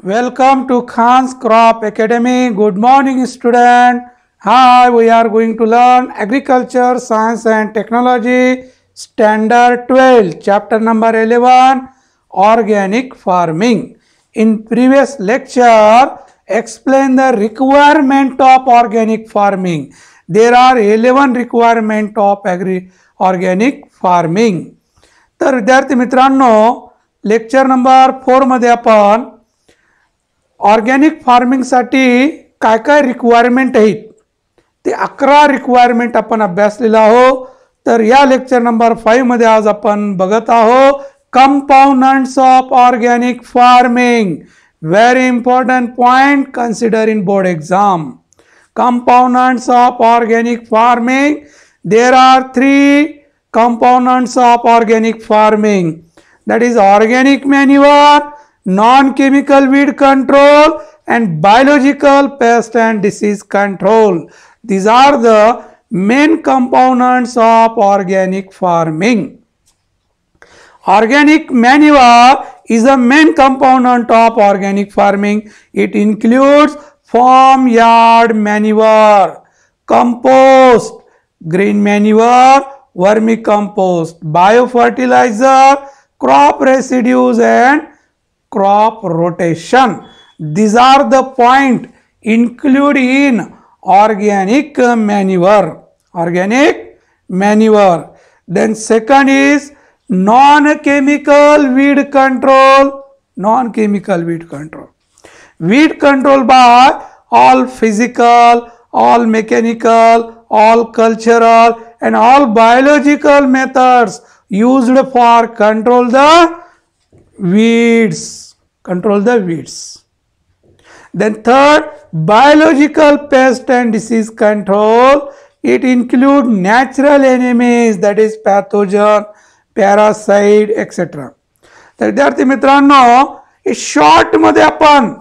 Welcome to Khan's Crop Academy. Good morning, student. Hi, we are going to learn Agriculture, Science and Technology, Standard 12, Chapter number 11, Organic Farming. In previous lecture, explain the requirement of organic farming. There are 11 requirement of organic farming. तर विद्यार्थी मित्रांनो, lecture number 4 मध्ये आपण organic फार्मिंगसाठी काय काय requirement आहेत ते 11 requirement आपण अभ्यासलेला आहोत. तर या लेक्चर नंबर 5 मध्ये आज आपण बघत आहोत components of organic farming. Very important point consider in board exam. Components of organic farming. There are 3 components of organic farming, that is organic manure, non-chemical weed control and biological pest and disease control. These are the main components of organic farming. Organic manure is a main component of organic farming. It includes farmyard manure, compost, green manure, vermicompost, biofertilizer, crop residues and crop rotation. These are the points included in organic manure. Organic manure. Then second is non-chemical weed control. Non-chemical weed control. Weed control by all physical, all mechanical, all cultural and all biological methods used for control the weeds. Control the weeds. Then third, biological pest and disease control. It includes natural enemies, that is pathogen, parasite, etc. तर विद्यार्थी मित्रांनो, हे short मध्ये आपण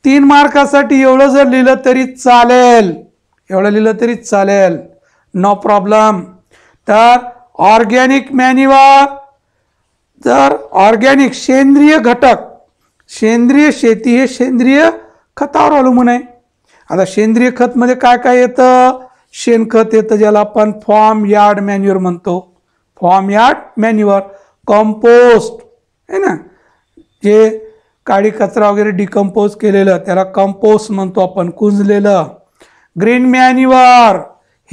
3 मार्कासाठी एवढं जर लिहिलं तरी चालेल. एवढं लिहिलं तरी चालेल. No problem. तर ऑर्गॅनिक मॅन्युअर, तर ऑर्गॅनिक सेंद्रिय घटक. सेंद्रिय शेती हे सेंद्रिय खतावर अवलंबून आहे. आता सेंद्रिय खत मध्ये काय काय येतं? शेणखत येतं, ज्याला आपण फॉर्म यार्ड मॅन्युअर म्हणतो. Form yard manure. कंपोस्ट आहे ना, जे काळी कचरा वगैरे डिकम्पोज केलेलं त्याला कंपोस्ट म्हणतो आपण, कुंजलेलं. ग्रीन मॅन्युअर,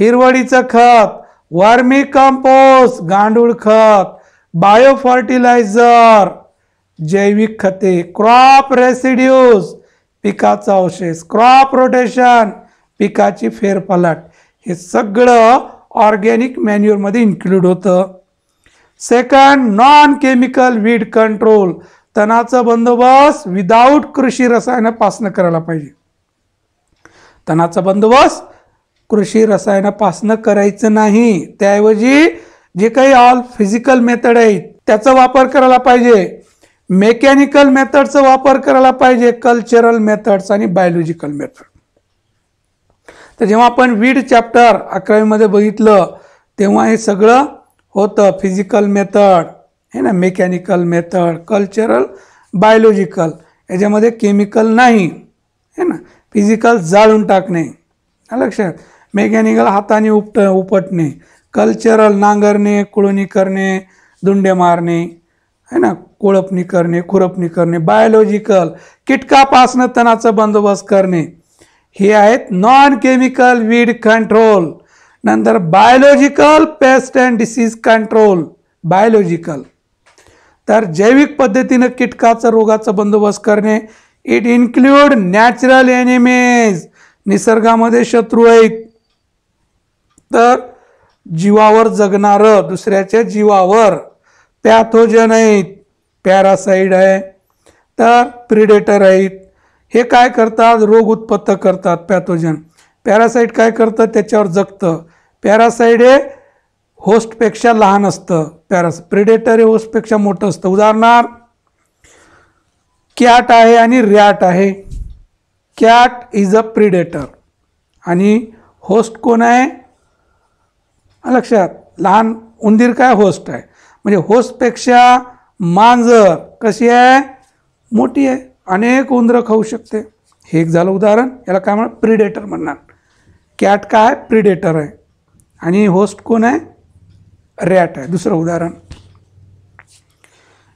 हिरवळीचं खत. वर्मी कंपोस्ट, गांडूळ खत. बायो फर्टिलायझर, जैविक खते. क्रॉप रेसिड्यूज, पिकाचा अवशेष. क्रॉप रोटेशन, पिकाची फेरफालट. हे सगळं ऑर्गॅनिक मॅन्युअर मध्ये इन्क्लूड होतं. Second, non chemical weed control. तणाचा बंदोबस्त विदाउट कृषी रसायनापासून करायला पाहिजे. तणाचा बंदोबस्त कृषी रसायनापासून करायचं नाही. त्याऐवजी जे काही ऑल फिजिकल मेथड आहेत त्याचा वापर करायला पाहिजे. मेकॅनिकल मेथडचा वापर करायला पाहिजे. कल्चरल मेथड्स आणि बायोलॉजिकल मेथड. तर जेव्हा आपण वीड चॅप्टर 11वी मध्ये बघितलं तेव्हा हे सगळं होतं. फिजिकल मेथड है ना, मेकॅनिकल मेथड, कल्चरल, बायोलॉजिकल. याच्यामध्ये केमिकल नाही है ना. फिजिकल जाळून टाकणे, लक्षात. मेकॅनिकल हाताने उपटणे. कल्चरल नांगरणे, कुळणी करणे, दुंडे मारणे है ना, कोळपणी करणे, खुरपणी करणे. बायोलॉजिकल कीटकापासून तणाचा बंदोबस्त करणे. हे आहेत नॉन केमिकल वीड कंट्रोल. नंतर biological pest and disease control. Biological तर जैविक पद्धतीने कीटकाचा रोगाचा बंदोबस्त करणे. इट इन्क्लूड नॅचरल एनिमीज, निसर्गामध्ये शत्रू आहेत. तर जीवावर जगणारं, दुसऱ्याच्या जीवावर. पॅथोजन आहेत, पॅरासाइड आहे, तर प्रिडेटर आहेत. हे काय करतात? रोग उत्पन्न करतात. पॅथोजन. पॅरासाइड काय करतं? त्याच्यावर जगतं. पॅरासाइड हे होस्टपेक्षा लहान असतं. प्रिडेटर हे होस्टपेक्षा मोठं असतं. उदाहरणार्थ कॅट आहे आणि रॅट आहे. कॅट इज अ प्रिडेटर आणि होस्ट कोण आहे? लक्षात. लहान उंदीर काय? होस्ट आहे. म्हणजे होस्टपेक्षा मांजर कशी आहे? मोठी आहे. अनेक उंदरं खाऊ शकते. हे एक झालं उदाहरण. याला काय म्हणणार? प्रिडेटर म्हणणार. कॅट काय? प्रिडेटर आहे. आणि होस्ट कोण आहे? रॅट आहे. दुसरं उदाहरण.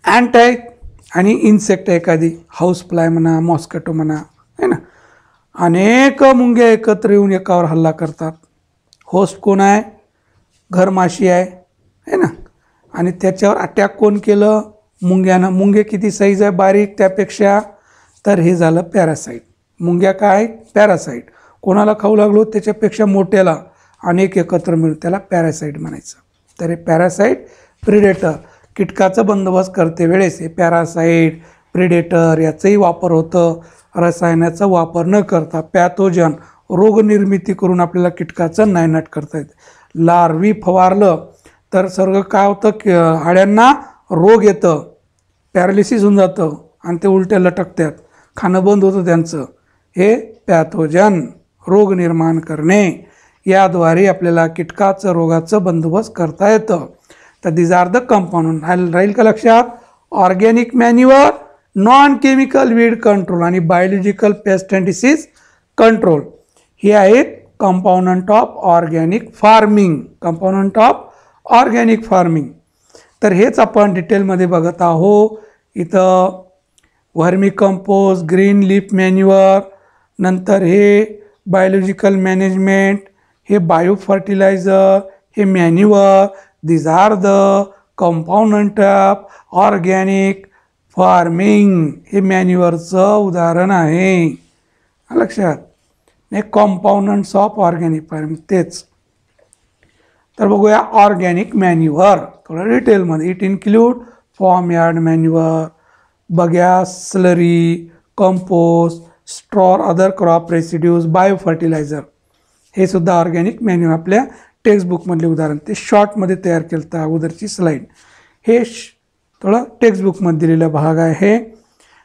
अँट आहे आणि इन्सेक्ट आहे एखादी, हाऊस फ्लाय म्हणा, मॉस्किटो म्हणा, है ना. अनेक मुंग्या एकत्र येऊन एकावर हल्ला करतात. होस्ट कोण आहे? घरमाशी आहे, है ना. आणि त्याच्यावर अटॅक कोण केलं? मुंग्यानं. मुंगे किती साईज आहे बारीक त्यापेक्षा? तर हे झालं पॅरासाईट. मुंग्या काय? पॅरासाईट. कोणाला खाऊ लागलो? त्याच्यापेक्षा मोठ्याला अनेक एकत्र मिळून, त्याला पॅरासाईट म्हणायचं. तर हे पॅरासाईट, प्रिडेटर. कीटकाचा बंदोबस्त करते वेळेस हे पॅरासाईट, प्रिडेटर याचाही वापर होतं. रसायनाचा वापर न करता पॅथोजन, रोगनिर्मिती करून आपल्याला कीटकाचं नायनाट करता येतं. लार्वी फवारलं तर सर्व काय होतं? हाड्यांना रोग येतं, पॅरालिसिस होऊन जातं आणि ते उलट्या लटकतात, खाणं बंद होतं त्यांचं. हे पॅथोजन, रोग निर्माण करणे, याद्वारे आपल्याला कीटकाचं रोगाचं बंदोबस्त करता येतं. तर दिज आर द कंपाऊंड. राहील का लक्षात? Organic manure, non chemical weed control आणि biological pest and disease control. हे आहेत component of organic farming. Component of organic farming. तर हेच आपण डिटेलमध्ये बघत आहोत. इथं vermi compost, green leaf manure, नंतर हे बायोलॉजिकल मॅनेजमेंट, हे बायो फर्टिलायझर, हे manure. these are the component of organic farming. हे मॅन्युअरचं उदाहरण आहे, लक्षात. हे कॉम्पाउंडंट्स ऑफ ऑर्गॅनिक फार्मिंग तेच. तर बघूया ऑर्गॅनिक मॅन्युअर थोडं डिटेलमध्ये. It include farm yard manure, bagasse, slurry, compost, straw, other crop residues, bio fertiliser. हे सुद्धा ऑर्गॅनिक मॅन्युअर आपल्या टेक्स्टबुकमधले उदाहरण. ते शॉर्टमध्ये तयार केलं होतं अगोदरची स्लाईड. हे थोडं टेक्स्टबुकमध्ये दिलेला भाग आहे.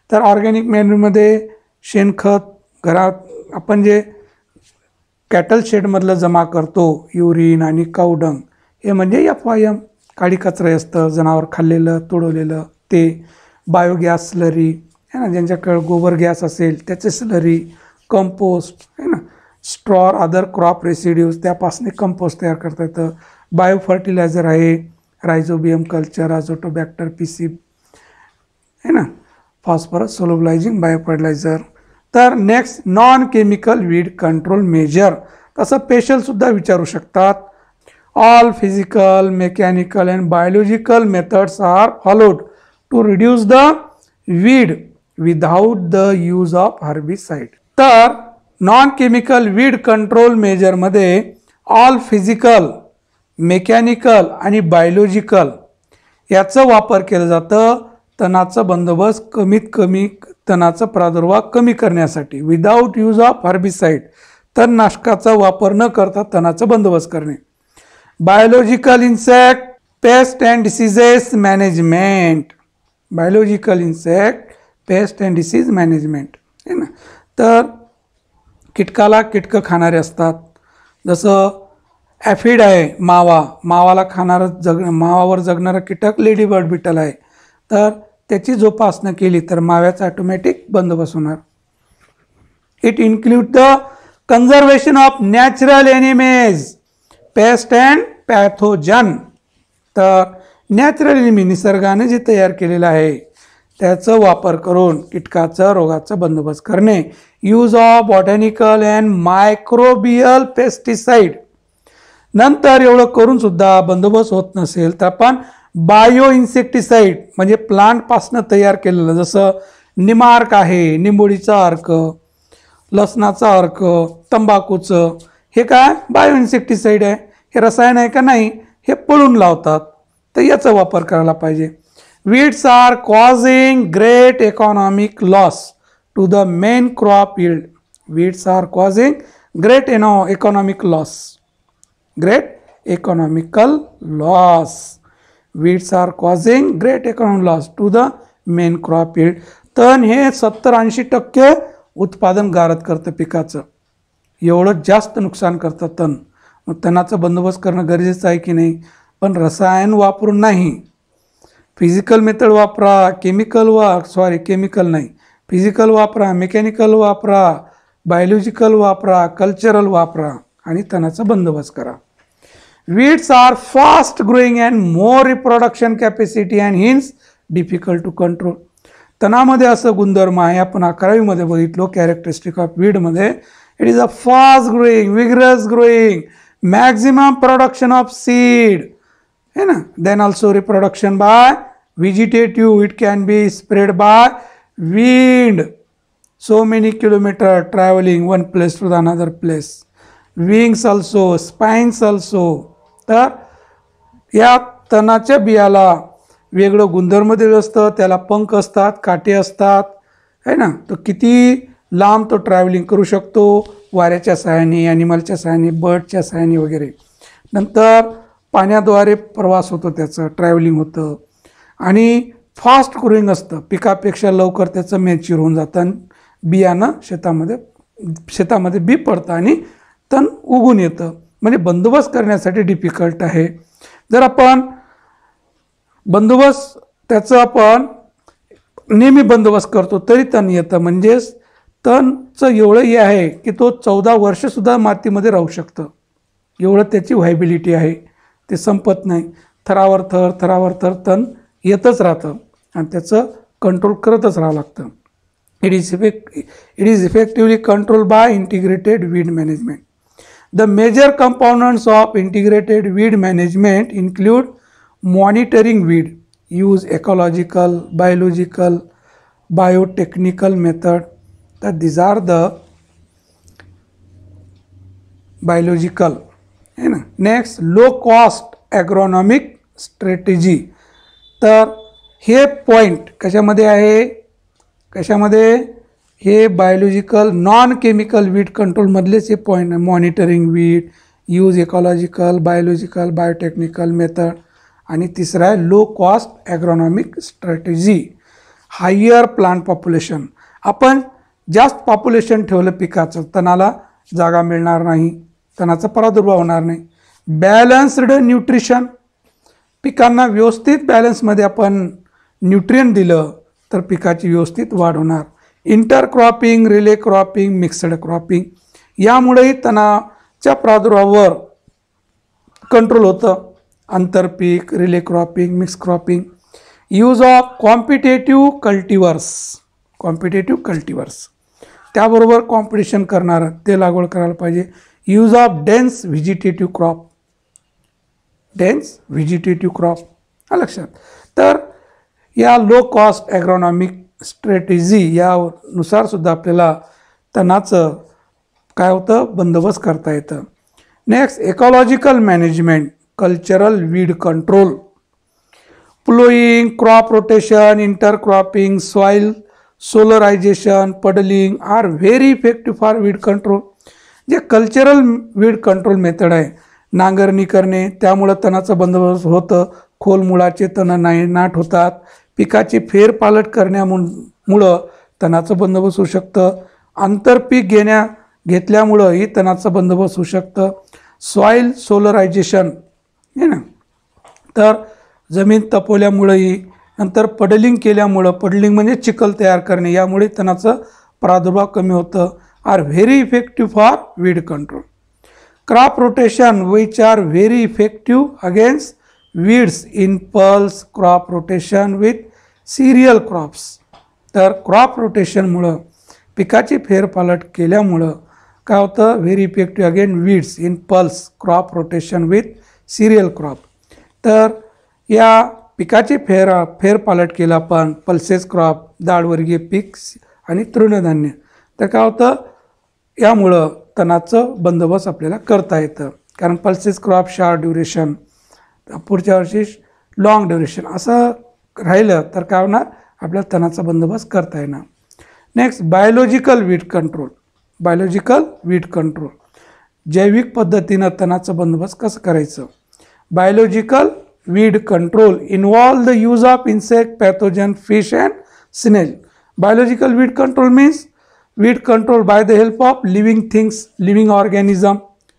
तर ऑर्गॅनिक मॅन्युअरमध्ये शेणखत, घरात आपण जे कॅटल शेडमधलं जमा करतो, युरिन आणि कावडंग, हे म्हणजे FYM, काडी कचरा असतं, जनावर खाल्लेलं, तुडवलेलं ते. बायोगॅस स्लरी है ना, ज्यांच्याकडे गोबर गॅस असेल त्याचे स्लरी. कंपोस्ट है ना, स्ट्रॉ, अदर क्रॉप रेसिड्यूज, त्यापासून कंपोस्ट तयार करता येतं. बायो फर्टिलायझर आहे, रायझोबियम कल्चर, अझोटोबॅक्टर, पीसी है ना, फॉस्फरस सोलोबलायझिंग बायो फर्टिलायझर. तर next non chemical weed control measure. तसं स्पेशलसुद्धा विचारू शकतात. All physical, mechanical and biological methods are followed to reduce the weed without the use of herbicide. तर नॉन केमिकल वीड कंट्रोल मेजरमध्ये all physical, mechanical आणि biological याचं वापर केलं जातं तणाचा बंदोबस्त, कमीत कमी तणाचा प्रादुर्भाव कमी करण्यासाठी. विदाउट यूज ऑफ हर्बिसाइड, तणनाशकाचा वापर न करता तणाचा बंदोबस्त करणे. Biological insect, paste and diseases management. Biological insect, paste and disease management है ना. तर कीटकाला कीटकं खाणारे असतात. जसं ॲफिड आहे, मावा, मावाला खाणारं मावावर जगणारं कीटक लेडीबर्ड बिटल आहे. तर त्याची जोपासना केली तर माव्याचा ऑटोमॅटिक बंदोबस्त होणार. It include the conservation of natural enemies, paste and pathogen. तर नॅचरल एनिमी, निसर्गाने जे तयार केलेलं आहे त्याचा वापर करून कीटकाचा रोगाचा बंदोबस्त करणे. Use of botanical and microbial pesticide. नंतर एवढं करून सुद्धा बंदोबस्त होत नसेल तर आपण बायो इन्सेक्टिसाइड म्हणजे प्लांटपासनं तयार केलेलं, जसं निमार्क आहे, निंबोळीचा अर्क, लसणाचा अर्क, तंबाखूचं, हे काय बायो इन्सेक्टिसाइड आहे. हे रसायन आहे का नाही हे पळून लावतात, तर याचा वापर करायला पाहिजे. Weeds are causing great economic loss to the main crop yield. Weeds are causing great economic loss. Great economical loss. Weeds are causing great economic loss to the main crop yield. तण हे 70-80% उत्पादन गारद करतं पिकाचं. एवढं जास्त नुकसान करतं तण. मग तणाचा बंदोबस्त करणं गरजेचं आहे की नाही. पण रसायन वापरून नाही, फिजिकल मेथड वापरा, केमिकल नाही, फिजिकल वापरा, मेकॅनिकल वापरा, बायोलॉजिकल वापरा, कल्चरल वापरा आणि तणाचा बंदोबस्त करा. Weeds are fast growing and more reproduction capacity and hence difficult to control. तणामध्ये असं गुणधर्म आहे, आपण 11वी मध्ये बघितलो कॅरेक्टरिस्टिक ऑफ वीड मध्ये. It is a fast growing, vigorous growing, maximum production of seed है ना. Then also reproduction by vegetative, it can be spread by wind, so many kilometer traveling one place to the another place. Wings also, spines also. तर या तणाच्या बियाला वेगळं गुणधर्म दिलं असतं, त्याला पंख असतात, काटे असतात है ना. तो किती लांब तो ट्रॅव्हलिंग करू शकतो वाऱ्याच्या सहाय्याने, ॲनिमलच्या सहाय्याने, बर्डच्या सहाय्याने वगैरे. नंतर पाण्याद्वारे प्रवास होतो, त्याचं ट्रॅव्हलिंग होतं आणि फास्ट ग्रोईंग असतं, पिकापेक्षा लवकर त्याचं मॅच्युअर होऊन जातं आणि बियाणं शेतामध्ये बी पडतं आणि तण उगून येतं. म्हणजे बंदोबस्त करण्यासाठी डिफिकल्ट आहे. जर आपण बंदोबस्त त्याचं आपण नेहमी बंदोबस्त करतो तरी तण येतं. म्हणजेच तणचं एवढं हे आहे की तो 14 वर्षसुद्धा मातीमध्ये राहू शकतं, एवढं त्याची व्हायबिलिटी आहे. ते संपत नाही, थरावर थर तण येतच राहतं आणि त्याचं कंट्रोल करतच राहावं लागतं. It is effectively control by integrated weed management. The major components of integrated weed management include monitoring weed, use ecological, biological, biotechnical method. तर दीज आर द बायोलॉजिकल है ना. Next, low cost agronomic strategy. तर हे point कशामध्ये आहे, कशामध्ये, हे biological non chemical weed कंट्रोलमधलेच हे पॉईंट आहे. Monitoring weed, use ecological, biological, biotechnical method आणि तिसरा आहे low cost agronomic strategy. Higher plant population. आपण जास्त पॉप्युलेशन ठेवलं पिकाचं, तणाला जागा मिळणार नाही, तणाचा प्रादुर्भाव होणार नाही. बॅलन्स्ड न्यूट्रिशन, पिकांना व्यवस्थित बॅलन्समध्ये आपण न्यूट्रियन दिलं तर पिकाची व्यवस्थित वाढ होणार. Intercropping, relay cropping, mixed cropping, यामुळेही तणाच्या प्रादुर्भावावर कंट्रोल होतं. आंतरपीक, relay cropping, mix cropping. Use of competitive cultivars, त्याबरोबर कॉम्पिटिशन करणारं ते लागवड करायला पाहिजे. Use of dense vegetative crop, लक्षात. तर या लो कॉस्ट ॲग्रोनॉमिक स्ट्रॅटेजी यानुसार सुद्धा आपल्याला तणाचं काय होतं, बंदोबस्त करता येतं. Next, ecological management, cultural weed control, ploughing, crop rotation, intercropping, soil solarisation, puddling are very effective for weed control. जे कल्चरल वीड कंट्रोल मेथड आहे, नांगरणी करणे, त्यामुळं तणाचं बंदोबस्त होतं, खोल मुळाचे तण नाट होतात. पिकाची फेरपालट करण्यामुळं तणाचं बंदोबस्त होऊ शकतं. आंतरपीक घेतल्यामुळं ही तणाचं बंदोबस्त होऊ शकतं. सॉईल सोलरायझेशन आहे ना, तर जमीन तपवल्यामुळंही, नंतर पडलिंग केल्यामुळं, पडलिंग म्हणजे चिखल तयार करणे, यामुळे तणाचं प्रादुर्भाव कमी होतं. Are very effective for weed control. Crop rotation which are very effective against weeds in pulse crop rotation with cereal crops. तर क्रॉप रोटेशनमुळं, पिकाची फेरपालट केल्यामुळं काय होतं, very effective again weeds in pulse crop rotation with cereal crop. तर या पिकाची फेरपालट केला आपण पल्सेस क्रॉप, डाळवर्गीय पीक आणि तृणधान्य, तर काय होतं, यामुळं तणाचं बंदोबस्त आपल्याला करता येतं. कारण पल्सेस क्रॉप शॉर्ट ड्युरेशन, पुढच्या वर्षी लॉंग ड्युरेशन असं राहिलं तर काय होणार, आपल्याला तणाचा बंदोबस्त करता येणार. नेक्स्ट, बायोलॉजिकल वीड कंट्रोल, जैविक पद्धतीनं तणाचं बंदोबस्त कसं करायचं. Biological weed control involve the use of insect, pathogen, fish and snail. Biological weed control means weed control by the help of living organism,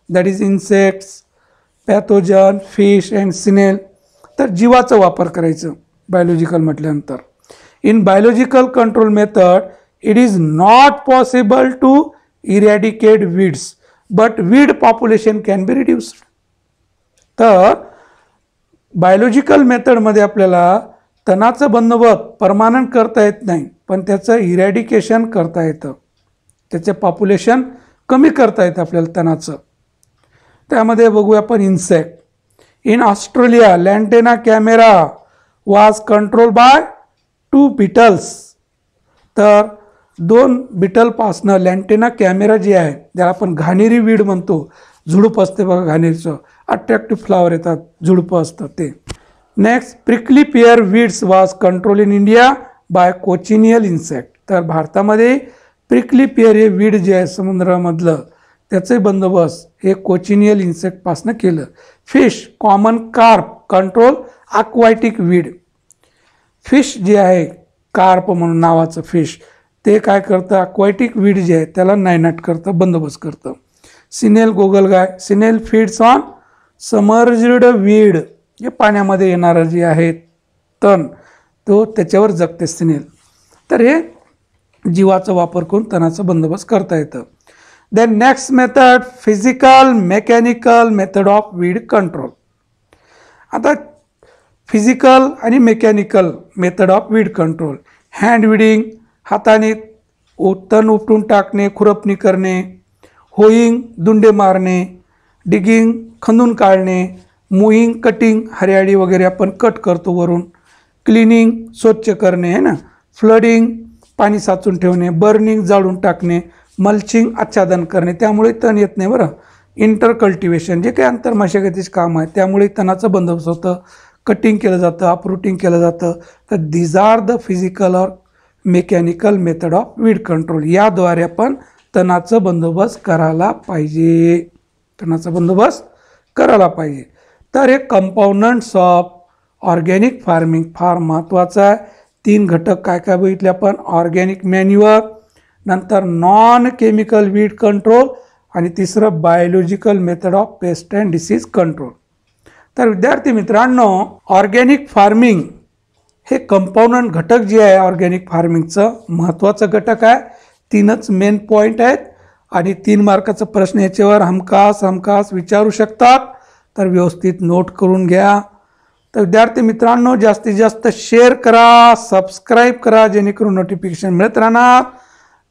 that is insects, pathogen, fish and snail. तर जीवाचा वापर करायचं biological म्हटल्यानंतर. In biological control method It is not possible to eradicate weeds, but weed population can be reduced. तर biological मेथडमध्ये आपल्याला तणाचं बंदोबस्त permanent करता येत नाही, पण त्याचं इरॅडिकेशन करता येतं, त्याचे पॉप्युलेशन कमी करता येतं आपल्याला तणाचं. त्यामध्ये बघूया आपण insect. In Australia lantana camara was control by 2 beetles. तर 2 बिटलपासनं लँटेना कॅमेरा जे आहे, ज्याला आपण घाणेरी वीड म्हणतो, झुडूप असते बघा घाणेरीचं, अट्रॅक्टिव्ह फ्लावर येतात, झुडपं असतात ते. Next, prickly pear weeds was control in India by cochineal insect. तर भारतामध्ये प्रिकली पेअर हे वीड जे आहे समुद्रामधलं, त्याचे बंदोबस्त हे कोचिनियल इन्सेक्टपासनं केलं. Fish common carp control aquatic weed. Fish जे आहे, कार्प म्हणून नावाचं फिश, ते काय करतं, अक्वाटिक वीड जे आहे त्याला नायनाट करतं, बंदोबस्त करतं. सिनेल गोगलगाय, सिनेल फीड्स ऑन समर्ज्ड वीड, जे पाण्यामध्ये येणारं जे आहे तण, तो त्याच्यावर जगते सिनेल. तर हे जीवाचा वापर करून तणाचा बंदोबस्त करता येतं. Then next method, physical mechanical method of weed control. आता फिजिकल आणि mechanical method of weed control. Hand weeding, हाताने तण उपटून टाकणे, खुरपणी करणे. होईंग, दुंडे मारणे. डिगिंग, खंदून काढणे. मोईंग, कटिंग, हरियाळी वगैरे आपण कट करतो वरून. क्लिनिंग, स्वच्छ करणे आहे ना. फ्लडिंग, पाणी साचून ठेवणे. बर्निंग, जाळून टाकणे. मल्चिंग, आच्छादन करणे, त्यामुळे तण येत नाही बरं. इंटर कल्टिवेशन, जे काही आंतर मशागतीचे काम आहे त्यामुळे तणाचं बंदोबस्त होतं. कटिंग केलं जातं, अपरूटिंग केलं जातं. तर दीज आर द फिजिकल और mechanical method of weed control. याद्वारे आपण तणाचं बंदोबस्त करायला पाहिजे, तणाचा बंदोबस्त करायला पाहिजे. तर हे कंपाऊंडंट्स ऑफ ऑर्गॅनिक फार्मिंग फार महत्त्वाचं आहे. 3 घटक काय काय बघितले आपण, ऑर्गॅनिक मॅन्युअर, नंतर नॉन केमिकल वीड कंट्रोल, आणि तिसरं biological method of paste and disease control. तर विद्यार्थी मित्रांनो, ऑर्गॅनिक फार्मिंग हे कंपाऊंडंट घटक जे आहे ऑर्गॅनिक फार्मिंगचं महत्त्वाचं घटक आहे. 3च मेन पॉईंट आहेत आणि 3 मार्काचा प्रश्न याच्यावर हमखास विचारू शकतात. तर व्यवस्थित नोट करून घ्या. तर विद्यार्थी मित्रांनो, जास्तीत जास्त शेअर करा, सबस्क्राईब करा, जेणेकरून नोटिफिकेशन मिळत राहणार.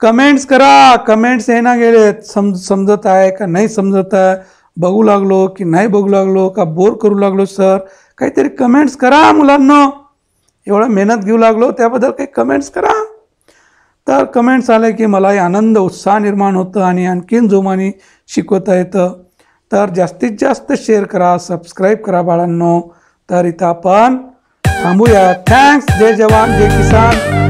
कमेंट्स करा, कमेंट्स येणं गेलेत, समजत आहे का नाही समजत आहे, बघू लागलो की नाही बघू लागलो, का बोर करू लागलो सर, काहीतरी कमेंट्स करा मुलांना. एवढं मेहनत घेऊ लागलो त्याबद्दल काही कमेंट्स करा. तर कमेंट्स आले की मलाही आनंद उत्साह निर्माण होतं आणि आणखीन जोमाने शिकवता येतं. तर जास्तीत जास्त शेअर करा, सबस्क्राईब करा बाळांनो. तर इथं आपण थांबूया. थँक्स. जय जवान जय किसान.